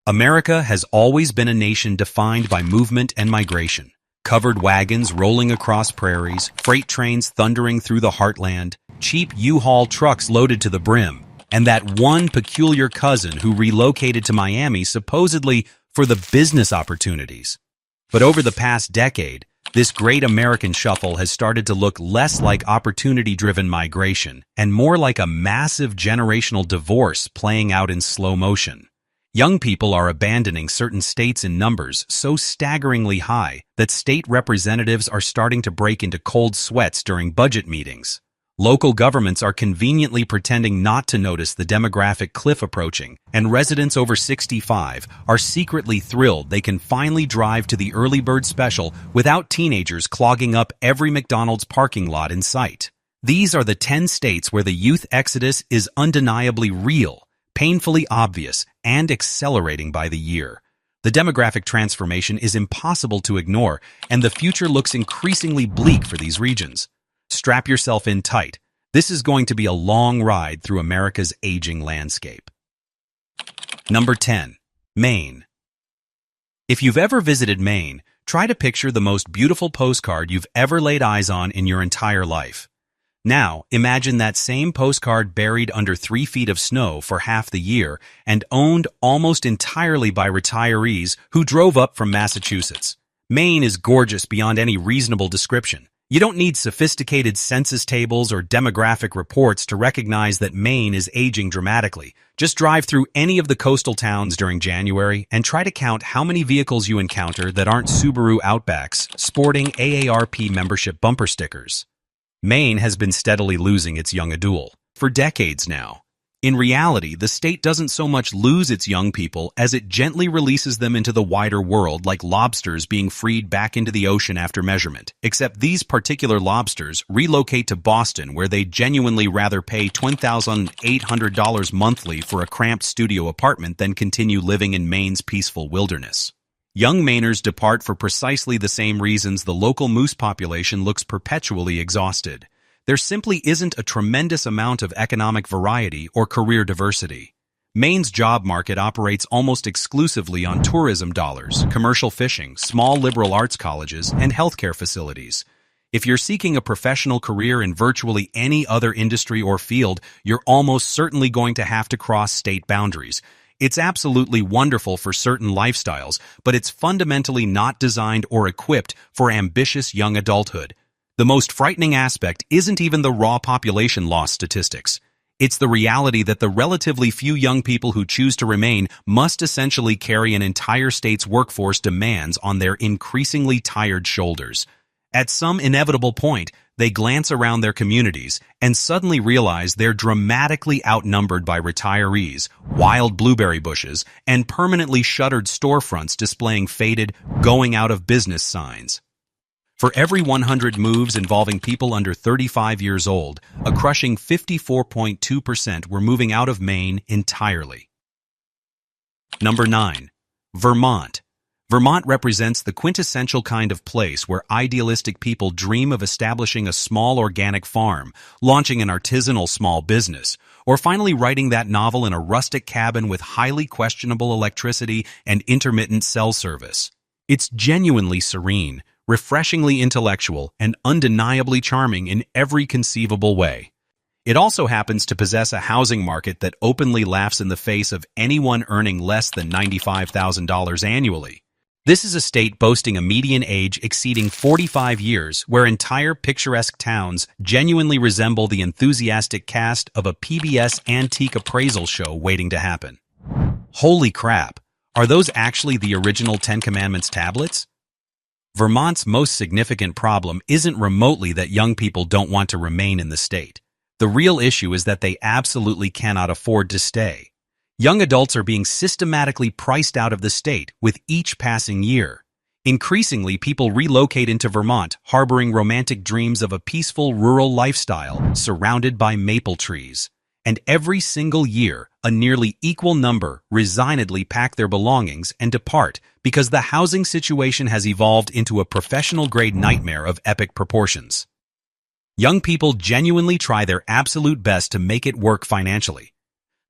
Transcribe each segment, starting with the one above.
America has always been a nation defined by movement and migration. Covered wagons rolling across prairies, freight trains thundering through the heartland, cheap U-Haul trucks loaded to the brim, and that one peculiar cousin who relocated to Miami supposedly for the business opportunities. But over the past decade, this great American shuffle has started to look less like opportunity-driven migration and more like a massive generational divorce playing out in slow motion. Young people are abandoning certain states in numbers so staggeringly high that state representatives are starting to break into cold sweats during budget meetings. Local governments are conveniently pretending not to notice the demographic cliff approaching, and residents over 65 are secretly thrilled they can finally drive to the early bird special without teenagers clogging up every McDonald's parking lot in sight. These are the 10 states where the youth exodus is undeniably real, painfully obvious, and accelerating by the year. The demographic transformation is impossible to ignore, and the future looks increasingly bleak for these regions. Strap yourself in tight. This is going to be a long ride through America's aging landscape. Number 10. Maine. If you've ever visited Maine, try to picture the most beautiful postcard you've ever laid eyes on in your entire life. Now, imagine that same postcard buried under 3 feet of snow for half the year and owned almost entirely by retirees who drove up from Massachusetts. Maine is gorgeous beyond any reasonable description. You don't need sophisticated census tables or demographic reports to recognize that Maine is aging dramatically. Just drive through any of the coastal towns during January and try to count how many vehicles you encounter that aren't Subaru Outbacks sporting AARP membership bumper stickers. Maine has been steadily losing its young adult for decades now. In reality, the state doesn't so much lose its young people as it gently releases them into the wider world like lobsters being freed back into the ocean after measurement. Except these particular lobsters relocate to Boston, where they'd genuinely rather pay $20,800 monthly for a cramped studio apartment than continue living in Maine's peaceful wilderness. Young Mainers depart for precisely the same reasons the local moose population looks perpetually exhausted. There simply isn't a tremendous amount of economic variety or career diversity. Maine's job market operates almost exclusively on tourism dollars, commercial fishing, small liberal arts colleges, and healthcare facilities. If you're seeking a professional career in virtually any other industry or field, you're almost certainly going to have to cross state boundaries. It's absolutely wonderful for certain lifestyles, but it's fundamentally not designed or equipped for ambitious young adulthood. The most frightening aspect isn't even the raw population loss statistics. It's the reality that the relatively few young people who choose to remain must essentially carry an entire state's workforce demands on their increasingly tired shoulders. At some inevitable point, they glance around their communities and suddenly realize they're dramatically outnumbered by retirees, wild blueberry bushes, and permanently shuttered storefronts displaying faded, going out of business signs. For every 100 moves involving people under 35 years old, a crushing 54.2% were moving out of Maine entirely. Number 9. Vermont. Vermont represents the quintessential kind of place where idealistic people dream of establishing a small organic farm, launching an artisanal small business, or finally writing that novel in a rustic cabin with highly questionable electricity and intermittent cell service. It's genuinely serene, refreshingly intellectual, and undeniably charming in every conceivable way. It also happens to possess a housing market that openly laughs in the face of anyone earning less than $95,000 annually. This is a state boasting a median age exceeding 45 years, where entire picturesque towns genuinely resemble the enthusiastic cast of a PBS antique appraisal show waiting to happen. Holy crap! Are those actually the original Ten Commandments tablets? Vermont's most significant problem isn't remotely that young people don't want to remain in the state. The real issue is that they absolutely cannot afford to stay. Young adults are being systematically priced out of the state with each passing year. Increasingly, people relocate into Vermont, harboring romantic dreams of a peaceful rural lifestyle surrounded by maple trees. And every single year, a nearly equal number resignedly pack their belongings and depart because the housing situation has evolved into a professional-grade nightmare of epic proportions. Young people genuinely try their absolute best to make it work financially.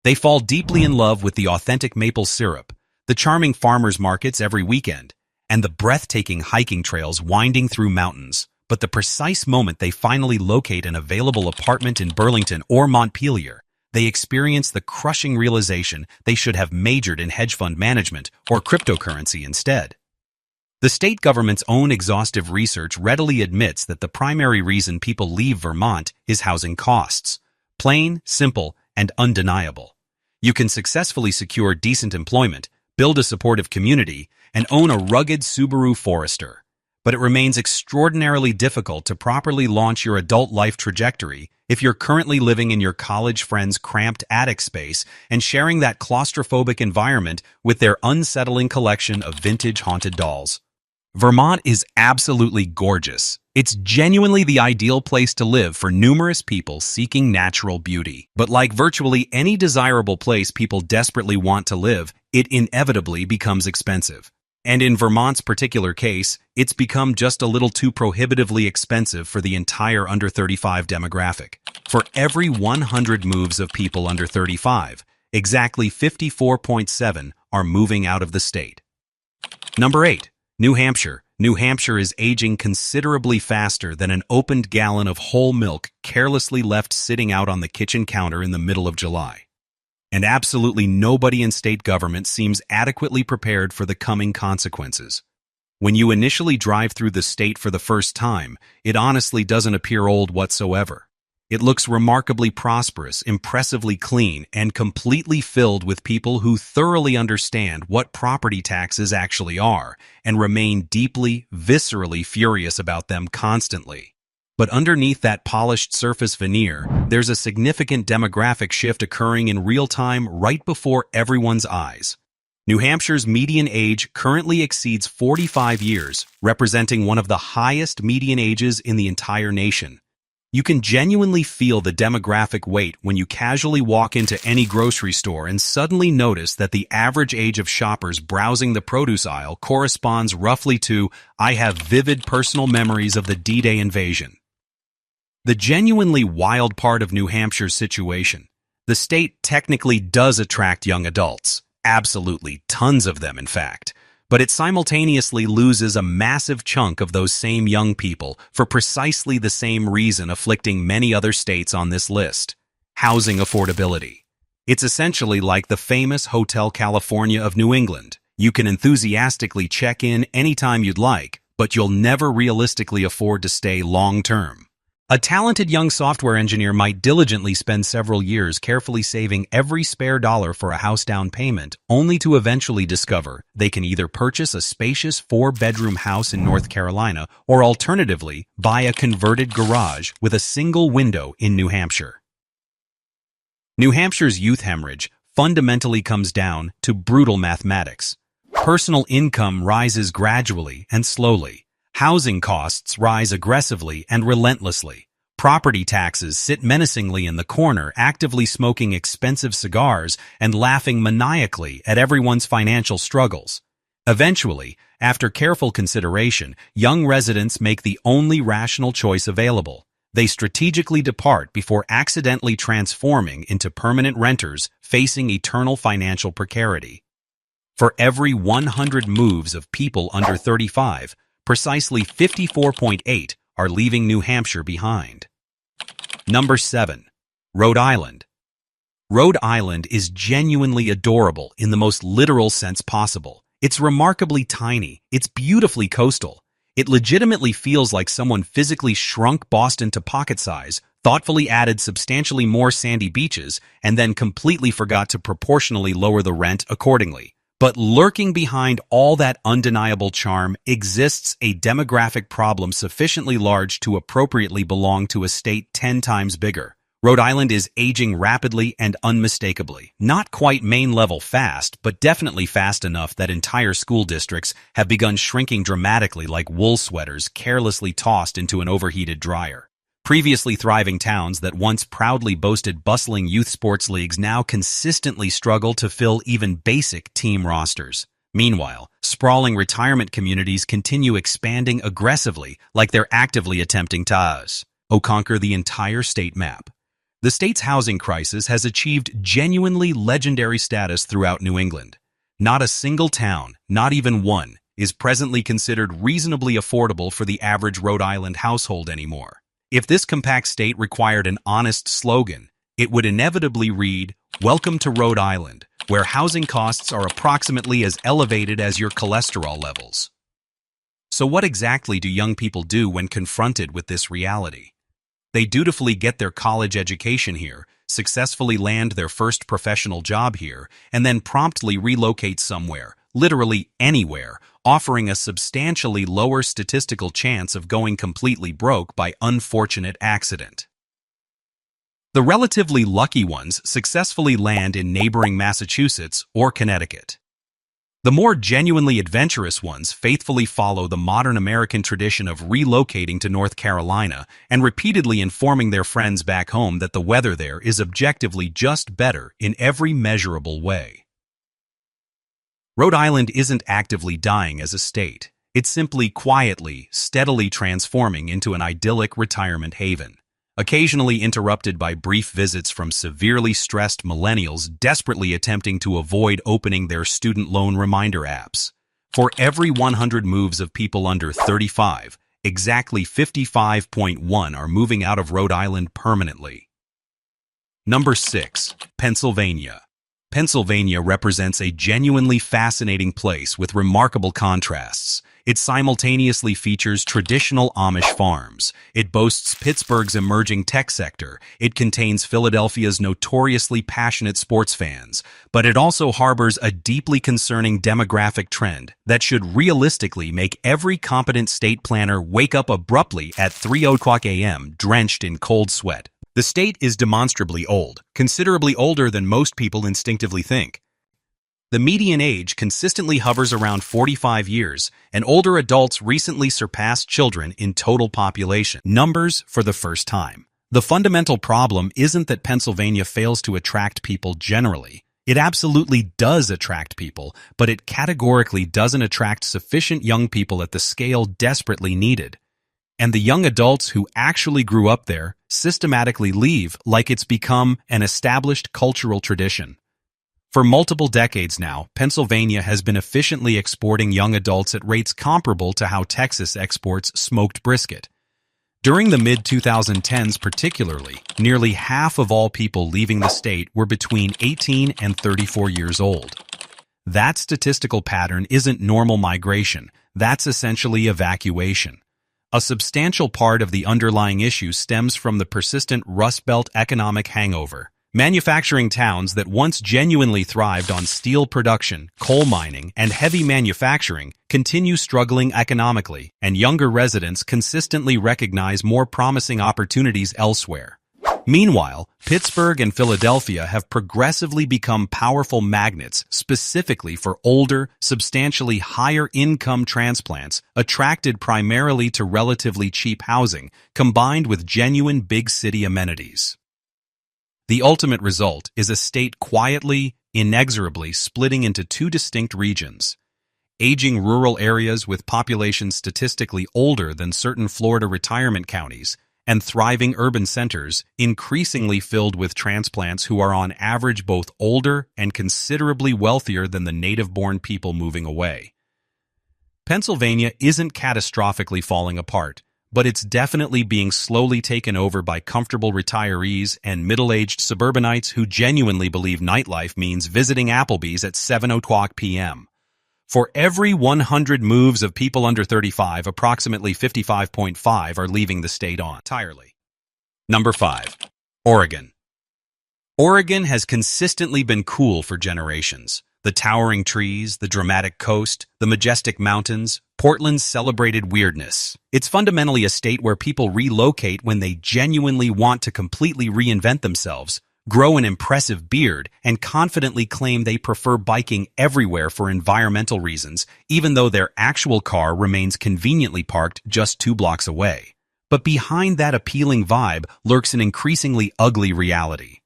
They fall deeply in love with the authentic maple syrup, the charming farmers markets every weekend, and the breathtaking hiking trails winding through mountains. But the precise moment they finally locate an available apartment in Burlington or Montpelier, they experience the crushing realization they should have majored in hedge fund management or cryptocurrency instead. The state government's own exhaustive research readily admits that the primary reason people leave Vermont is housing costs. Plain, simple, and undeniable. You can successfully secure decent employment, build a supportive community, and own a rugged Subaru Forester. But it remains extraordinarily difficult to properly launch your adult life trajectory if you're currently living in your college friend's cramped attic space and sharing that claustrophobic environment with their unsettling collection of vintage haunted dolls. Vermont is absolutely gorgeous. It's genuinely the ideal place to live for numerous people seeking natural beauty. But like virtually any desirable place people desperately want to live, it inevitably becomes expensive. And in Vermont's particular case, it's become just a little too prohibitively expensive for the entire under 35 demographic. For every 100 moves of people under 35, exactly 54.7 are moving out of the state. Number 8. New Hampshire. New Hampshire is aging considerably faster than an opened gallon of whole milk carelessly left sitting out on the kitchen counter in the middle of July. And absolutely nobody in state government seems adequately prepared for the coming consequences. When you initially drive through the state for the first time, it honestly doesn't appear old whatsoever. It looks remarkably prosperous, impressively clean, and completely filled with people who thoroughly understand what property taxes actually are and remain deeply, viscerally furious about them constantly. But underneath that polished surface veneer, there's a significant demographic shift occurring in real time right before everyone's eyes. New Hampshire's median age currently exceeds 45 years, representing one of the highest median ages in the entire nation. You can genuinely feel the demographic weight when you casually walk into any grocery store and suddenly notice that the average age of shoppers browsing the produce aisle corresponds roughly to, "I have vivid personal memories of the D-Day invasion." The genuinely wild part of New Hampshire's situation, the state technically does attract young adults, absolutely tons of them in fact, but it simultaneously loses a massive chunk of those same young people for precisely the same reason afflicting many other states on this list: housing affordability. It's essentially like the famous Hotel California of New England. You can enthusiastically check in anytime you'd like, but you'll never realistically afford to stay long-term. A talented young software engineer might diligently spend several years carefully saving every spare dollar for a house down payment, only to eventually discover they can either purchase a spacious 4-bedroom house in North Carolina or alternatively buy a converted garage with a single window in New Hampshire. New Hampshire's youth hemorrhage fundamentally comes down to brutal mathematics. Personal income rises gradually and slowly. Housing costs rise aggressively and relentlessly. Property taxes sit menacingly in the corner, actively smoking expensive cigars and laughing maniacally at everyone's financial struggles. Eventually, after careful consideration, young residents make the only rational choice available. They strategically depart before accidentally transforming into permanent renters facing eternal financial precarity. For every 100 moves of people under 35, precisely 54.8 are leaving New Hampshire behind. Number 7. Rhode Island. Rhode Island is genuinely adorable in the most literal sense possible. It's remarkably tiny. It's beautifully coastal. It legitimately feels like someone physically shrunk Boston to pocket size, thoughtfully added substantially more sandy beaches, and then completely forgot to proportionally lower the rent accordingly. But lurking behind all that undeniable charm exists a demographic problem sufficiently large to appropriately belong to a state 10 times bigger. Rhode Island is aging rapidly and unmistakably. Not quite Maine level fast, but definitely fast enough that entire school districts have begun shrinking dramatically like wool sweaters carelessly tossed into an overheated dryer. Previously thriving towns that once proudly boasted bustling youth sports leagues now consistently struggle to fill even basic team rosters. Meanwhile, sprawling retirement communities continue expanding aggressively like they're actively attempting to conquer the entire state map. The state's housing crisis has achieved genuinely legendary status throughout New England. Not a single town, not even one, is presently considered reasonably affordable for the average Rhode Island household anymore. If this compact state required an honest slogan, it would inevitably read, "Welcome to Rhode Island, where housing costs are approximately as elevated as your cholesterol levels." So what exactly do young people do when confronted with this reality? They dutifully get their college education here, successfully land their first professional job here, and then promptly relocate somewhere, literally anywhere, offering a substantially lower statistical chance of going completely broke by unfortunate accident. The relatively lucky ones successfully land in neighboring Massachusetts or Connecticut. The more genuinely adventurous ones faithfully follow the modern American tradition of relocating to North Carolina and repeatedly informing their friends back home that the weather there is objectively just better in every measurable way. Rhode Island isn't actively dying as a state. It's simply quietly, steadily transforming into an idyllic retirement haven, occasionally interrupted by brief visits from severely stressed millennials desperately attempting to avoid opening their student loan reminder apps. For every 100 moves of people under 35, exactly 55.1 are moving out of Rhode Island permanently. Number 6. Pennsylvania. Pennsylvania represents a genuinely fascinating place with remarkable contrasts. It simultaneously features traditional Amish farms. It boasts Pittsburgh's emerging tech sector. It contains Philadelphia's notoriously passionate sports fans. But it also harbors a deeply concerning demographic trend that should realistically make every competent state planner wake up abruptly at 3:00 a.m. drenched in cold sweat. The state is demonstrably old, considerably older than most people instinctively think. The median age consistently hovers around 45 years, and older adults recently surpassed children in total population numbers for the first time. The fundamental problem isn't that Pennsylvania fails to attract people generally. It absolutely does attract people, but it categorically doesn't attract sufficient young people at the scale desperately needed. And the young adults who actually grew up there systematically leave like it's become an established cultural tradition. For multiple decades now, Pennsylvania has been efficiently exporting young adults at rates comparable to how Texas exports smoked brisket. During the mid-2010s particularly, nearly half of all people leaving the state were between 18 and 34 years old. That statistical pattern isn't normal migration, that's essentially evacuation. A substantial part of the underlying issue stems from the persistent Rust Belt economic hangover. Manufacturing towns that once genuinely thrived on steel production, coal mining, and heavy manufacturing continue struggling economically, and younger residents consistently recognize more promising opportunities elsewhere. Meanwhile, Pittsburgh and Philadelphia have progressively become powerful magnets specifically for older, substantially higher-income transplants attracted primarily to relatively cheap housing, combined with genuine big-city amenities. The ultimate result is a state quietly, inexorably splitting into two distinct regions. Aging rural areas with populations statistically older than certain Florida retirement counties, and thriving urban centers increasingly filled with transplants who are on average both older and considerably wealthier than the native-born people moving away. Pennsylvania isn't catastrophically falling apart, but it's definitely being slowly taken over by comfortable retirees and middle-aged suburbanites who genuinely believe nightlife means visiting Applebee's at 7:00 p.m. For every 100 moves of people under 35, approximately 55.5 are leaving the state entirely. Number 5. Oregon. Oregon has consistently been cool for generations. The towering trees, the dramatic coast, the majestic mountains, Portland's celebrated weirdness. It's fundamentally a state where people relocate when they genuinely want to completely reinvent themselves, grow an impressive beard, and confidently claim they prefer biking everywhere for environmental reasons, even though their actual car remains conveniently parked just 2 blocks away. But behind that appealing vibe lurks an increasingly ugly reality.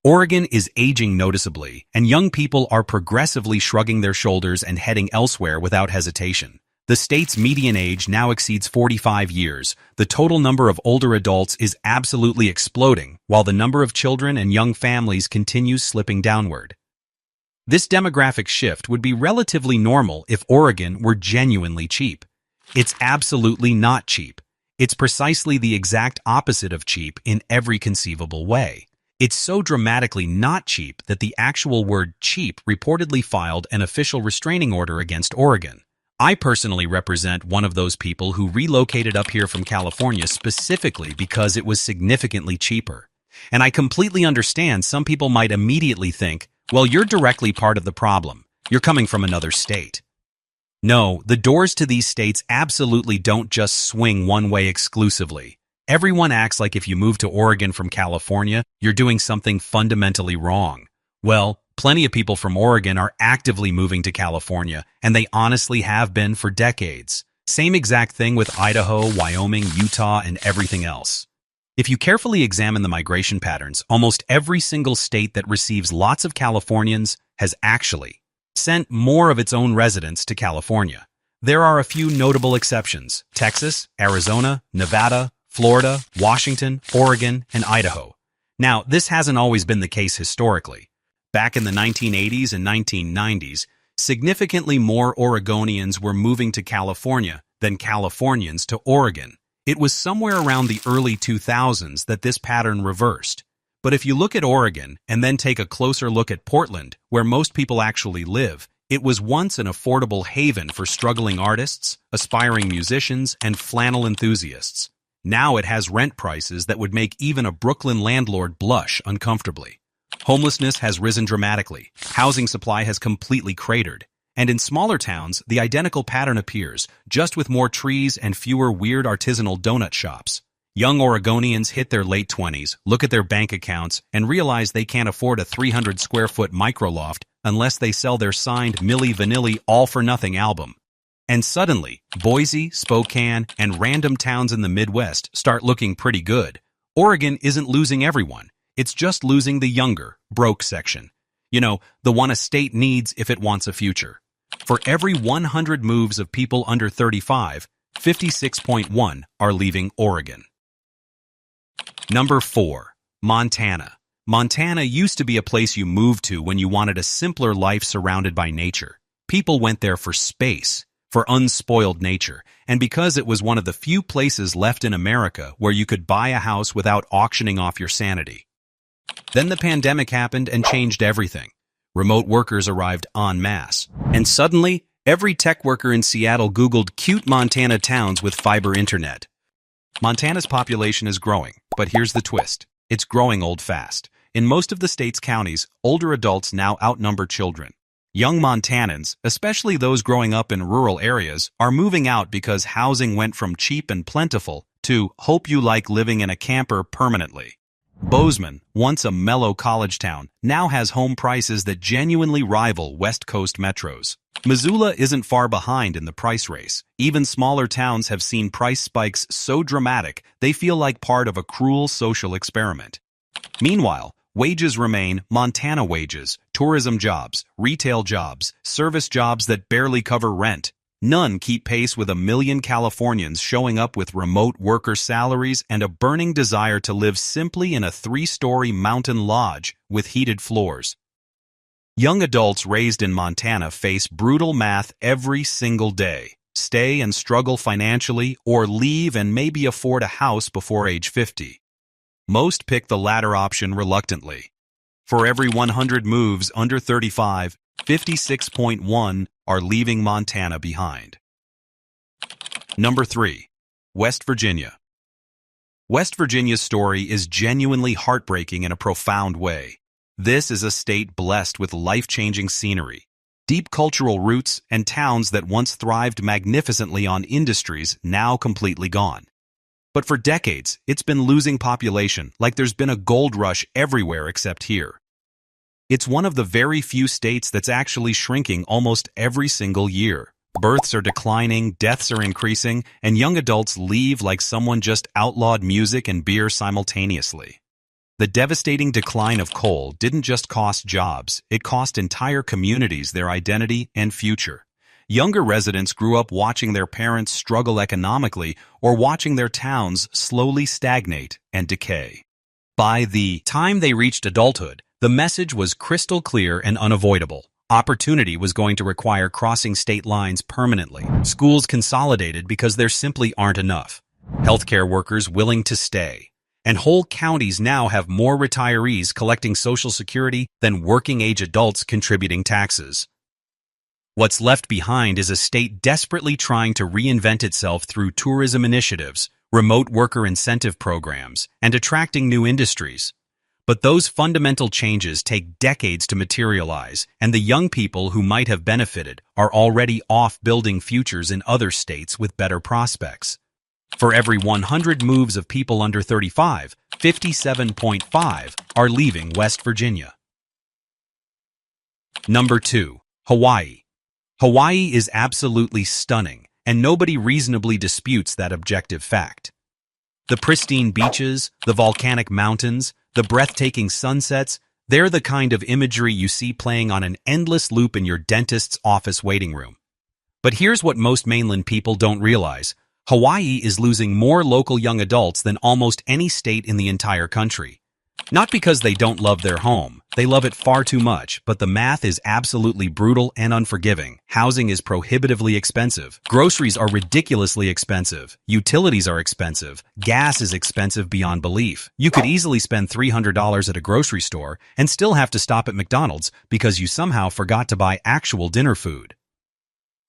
Oregon is aging noticeably, and young people are progressively shrugging their shoulders and heading elsewhere without hesitation. The state's median age now exceeds 45 years. The total number of older adults is absolutely exploding, while the number of children and young families continues slipping downward. This demographic shift would be relatively normal if Oregon were genuinely cheap. It's absolutely not cheap. It's precisely the exact opposite of cheap in every conceivable way. It's so dramatically not cheap that the actual word cheap reportedly filed an official restraining order against Oregon. I personally represent one of those people who relocated up here from California specifically because it was significantly cheaper. And I completely understand some people might immediately think, well, you're directly part of the problem. You're coming from another state. No, the doors to these states absolutely don't just swing one way exclusively. Everyone acts like if you move to Oregon from California, you're doing something fundamentally wrong. Well, plenty of people from Oregon are actively moving to California, and they honestly have been for decades. Same exact thing with Idaho, Wyoming, Utah, and everything else. If you carefully examine the migration patterns, almost every single state that receives lots of Californians has actually sent more of its own residents to California. There are a few notable exceptions: Texas, Arizona, Nevada, Florida, Washington, Oregon, and Idaho. Now, this hasn't always been the case historically. Back in the 1980s and 1990s, significantly more Oregonians were moving to California than Californians to Oregon. It was somewhere around the early 2000s that this pattern reversed. But if you look at Oregon and then take a closer look at Portland, where most people actually live, it was once an affordable haven for struggling artists, aspiring musicians, and flannel enthusiasts. Now it has rent prices that would make even a Brooklyn landlord blush uncomfortably. Homelessness has risen dramatically. Housing supply has completely cratered. And in smaller towns, the identical pattern appears, just with more trees and fewer weird artisanal donut shops. Young Oregonians hit their late 20s, look at their bank accounts, and realize they can't afford a 300-square-foot microloft unless they sell their signed Milli Vanilli All-for-Nothing album. And suddenly, Boise, Spokane, and random towns in the Midwest start looking pretty good. Oregon isn't losing everyone. It's just losing the younger, broke section. You know, the one a state needs if it wants a future. For every 100 moves of people under 35, 56.1 are leaving Oregon. Number 4. Montana. Montana used to be a place you moved to when you wanted a simpler life surrounded by nature. People went there for space, for unspoiled nature, and because it was one of the few places left in America where you could buy a house without auctioning off your sanity. Then the pandemic happened and changed everything. Remote workers arrived en masse, and suddenly, every tech worker in Seattle Googled cute Montana towns with fiber internet. Montana's population is growing, but here's the twist. It's growing old fast. In most of the state's counties, older adults now outnumber children. Young Montanans, especially those growing up in rural areas, are moving out because housing went from cheap and plentiful to hope you like living in a camper permanently. Bozeman, once a mellow college town, now has home prices that genuinely rival West Coast metros. Missoula isn't far behind in the price race. Even smaller towns have seen price spikes so dramatic they feel like part of a cruel social experiment. Meanwhile, wages remain Montana wages, tourism jobs, retail jobs, service jobs that barely cover rent. None keep pace with 1 million Californians showing up with remote worker salaries and a burning desire to live simply in a 3-story mountain lodge with heated floors. Young adults raised in Montana face brutal math every single day. Stay and struggle financially, or leave and maybe afford a house before age 50. Most pick the latter option reluctantly. For every 100 moves under 35, 56.1 are leaving Montana behind. Number 3. West Virginia. West Virginia's story is genuinely heartbreaking in a profound way. This is a state blessed with life-changing scenery, deep cultural roots, and towns that once thrived magnificently on industries now completely gone. But for decades, it's been losing population like there's been a gold rush everywhere except here. It's one of the very few states that's actually shrinking almost every single year. Births are declining, deaths are increasing, and young adults leave like someone just outlawed music and beer simultaneously. The devastating decline of coal didn't just cost jobs, it cost entire communities their identity and future. Younger residents grew up watching their parents struggle economically or watching their towns slowly stagnate and decay. By the time they reached adulthood, the message was crystal clear and unavoidable. Opportunity was going to require crossing state lines permanently. Schools consolidated because there simply aren't enough. Healthcare workers willing to stay. And whole counties now have more retirees collecting Social Security than working-age adults contributing taxes. What's left behind is a state desperately trying to reinvent itself through tourism initiatives, remote worker incentive programs, and attracting new industries. But those fundamental changes take decades to materialize, and the young people who might have benefited are already off building futures in other states with better prospects. For every 100 moves of people under 35, 57.5 are leaving West Virginia. Number 2. Hawaii. Hawaii is absolutely stunning, and nobody reasonably disputes that objective fact. The pristine beaches, the volcanic mountains, the breathtaking sunsets, they're the kind of imagery you see playing on an endless loop in your dentist's office waiting room. But here's what most mainland people don't realize. Hawaii is losing more local young adults than almost any state in the entire country. Not because they don't love their home, they love it far too much, but the math is absolutely brutal and unforgiving. Housing is prohibitively expensive. Groceries are ridiculously expensive. Utilities are expensive. Gas is expensive beyond belief. You could easily spend $300 at a grocery store and still have to stop at McDonald's because you somehow forgot to buy actual dinner food.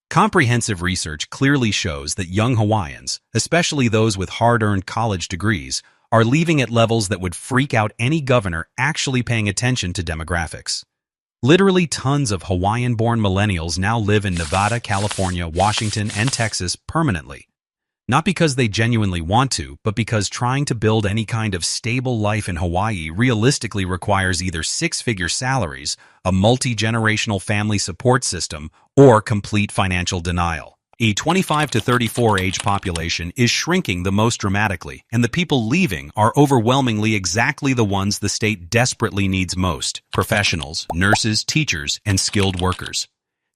Comprehensive research clearly shows that young Hawaiians, especially those with hard-earned college degrees, are leaving at levels that would freak out any governor actually paying attention to demographics. Literally tons of Hawaiian-born millennials now live in Nevada, California, Washington, and Texas permanently. Not because they genuinely want to, but because trying to build any kind of stable life in Hawaii realistically requires either six-figure salaries, a multi-generational family support system, or complete financial denial. A 25 to 34 age population is shrinking the most dramatically, and the people leaving are overwhelmingly exactly the ones the state desperately needs most: professionals, nurses, teachers, and skilled workers.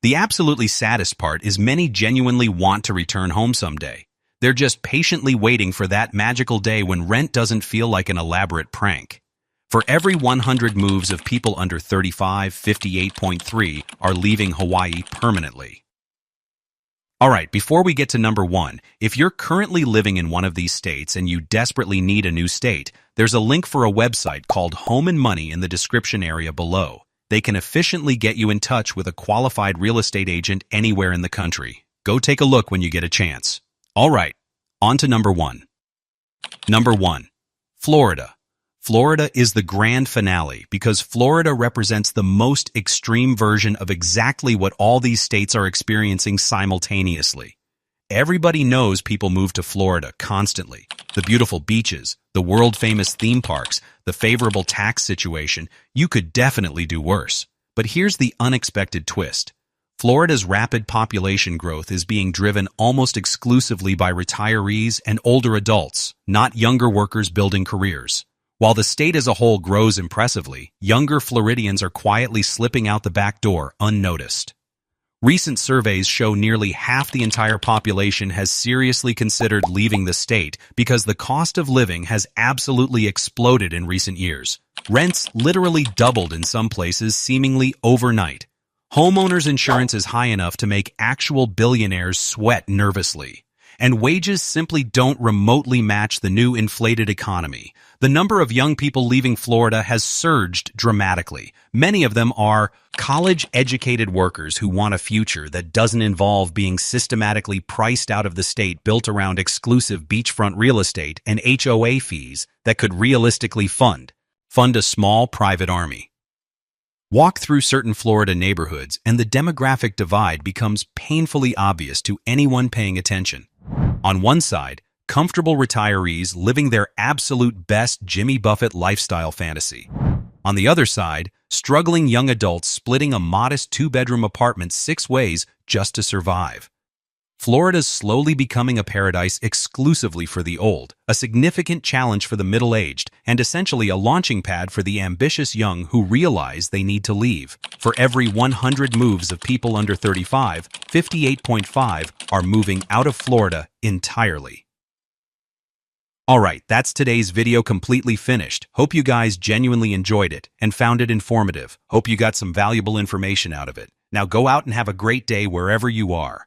The absolutely saddest part is many genuinely want to return home someday. They're just patiently waiting for that magical day when rent doesn't feel like an elaborate prank. For every 100 moves of people under 35, 58.3 are leaving Hawaii permanently. Alright, before we get to number 1, if you're currently living in one of these states and you desperately need a new state, there's a link for a website called Home and Money in the description area below. They can efficiently get you in touch with a qualified real estate agent anywhere in the country. Go take a look when you get a chance. Alright, on to number 1. Number 1. Florida. Florida is the grand finale because Florida represents the most extreme version of exactly what all these states are experiencing simultaneously. Everybody knows people move to Florida constantly. The beautiful beaches, the world-famous theme parks, the favorable tax situation, you could definitely do worse. But here's the unexpected twist. Florida's rapid population growth is being driven almost exclusively by retirees and older adults, not younger workers building careers. While the state as a whole grows impressively, younger Floridians are quietly slipping out the back door unnoticed. Recent surveys show nearly half the entire population has seriously considered leaving the state because the cost of living has absolutely exploded in recent years. Rents literally doubled in some places seemingly overnight. Homeowners' insurance is high enough to make actual billionaires sweat nervously. And wages simply don't remotely match the new inflated economy. The number of young people leaving Florida has surged dramatically. Many of them are college-educated workers who want a future that doesn't involve being systematically priced out of the state built around exclusive beachfront real estate and HOA fees that could realistically fund a small private army. Walk through certain Florida neighborhoods and the demographic divide becomes painfully obvious to anyone paying attention. On one side, comfortable retirees living their absolute best Jimmy Buffett lifestyle fantasy. On the other side, struggling young adults splitting a modest two-bedroom apartment 6 ways just to survive. Florida's slowly becoming a paradise exclusively for the old, a significant challenge for the middle-aged, and essentially a launching pad for the ambitious young who realize they need to leave. For every 100 moves of people under 35, 58.5 are moving out of Florida entirely. Alright, that's today's video completely finished. Hope you guys genuinely enjoyed it and found it informative. Hope you got some valuable information out of it. Now go out and have a great day wherever you are.